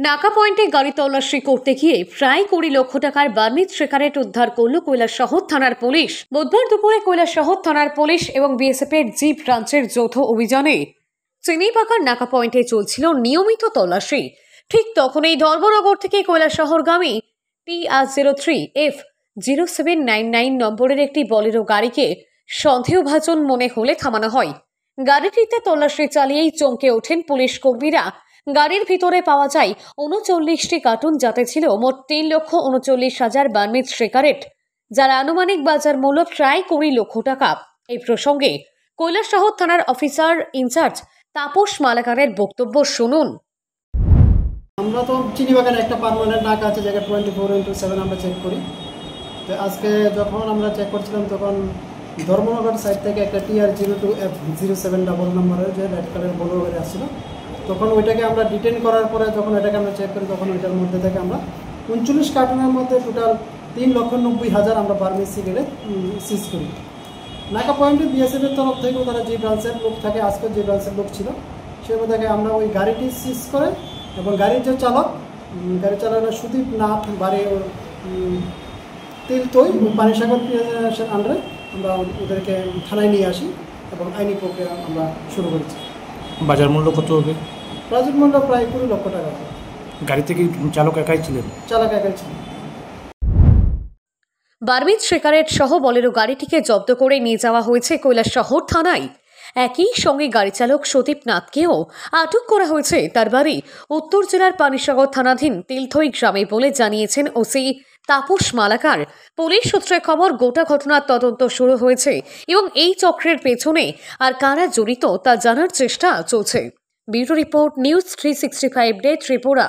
নাকা পয়েন্টে গাড়ি তল্লাশি করতে গিয়ে প্রায় 20 লক্ষ টাকার বার্মিজ সিগারেট উদ্ধার করল কৈলাসহর থানার পুলিশ। বুধবার দুপুরে কৈলাসহর থানার পুলিশ এবং বিএসএফ এর জি ব্রাঞ্চের যৌথ অভিযানে চিনিপাকার নাকা পয়েন্টে চলছিল নিয়মিত তল্লাশি। ঠিক তখনই ধর্মনগর থেকে কৈলাসহরগামী TR03F0799 নম্বরের একটি বলেরো গাড়িকে সন্দেহভাজন মনে হলে থামানো হয়। গাড়িটিতে তল্লাশি চালিয়েই চমকে ওঠেন পুলিশ কর্মীরা। গাড়ির ভিতরে পাওয়া যায় 39টি কার্টুন, যাতে ছিল মোট 3,39,000 বার্মিজ সিগারেট, যার আনুমানিক বাজার মূল্য প্রায় 20 লক্ষ টাকা। এই প্রসঙ্গে কৈলাসহর থানার অফিসার ইনচার্জ তাপস মালাকারের বক্তব্য শুনুন। আমরা তো চিনিবাগানে একটা পার্মানেন্ট নাকা আছে, জায়গা 24/7 আমরা চেক করি। তো আজকে যখন আমরা চেক করছিলাম তখন ধর্মনগর সাইড থেকে একটা TR02F07 নম্বরের যে রেড কালারের বড় গাড়ি আসছিল, তখন ওইটাকে আমরা ডিটেন করার পরে যখন এটাকে আমরা চেক করি তখন ওইটার মধ্যে থেকে আমরা 39 কার্টুনের মধ্যে টোটাল 3,90,000 আমরা বার্মিজ সিগারেট সিজ করি। নাকা পয়েন্টে বিএসএফ এর তরফ থেকেও তারা যে ব্রাঞ্চের লোক থাকে, আজকে যে ব্রাঞ্চের লোক ছিল সে মধ্যে আমরা ওই গাড়িটি সিজ করে এবং গাড়ির যে চালক, গাড়ি চালকের সুদীপ নাথ বাড়ি তিলতই পানিসাগর পিএসের আন্ডারে আমরা ওদেরকে থানায় নিয়ে আসি এবং আইনি প্রক্রিয়া আমরা শুরু করেছি। বাজার মূল্য কত হবে? বাজার মূল্য প্রায় 20 লক্ষ টাকা। গাড়ি থেকে চালক একাই ছিলেন? চালক একাই ছিলেন। বার্মিজ সিগারেট সহ বলেরো গাড়িটিকে জব্দ করে নিয়ে যাওয়া হয়েছে কৈলাসহর থানায়। একই সঙ্গে গাড়ি চালক সতীপ নাথকেও আটক করা হয়েছে। তার বাড়ি উত্তর জেলার পানিসাগর থানাধীন তিলথই গ্রামে বলে জানিয়েছেন ওসি তাপস মালাকার। পুলিশ সূত্রে খবর, গোটা ঘটনার তদন্ত শুরু হয়েছে এবং এই চক্রের পেছনে আর কারা জড়িত তা জানার চেষ্টা চলছে। Bureau report, news 365 day Tripura.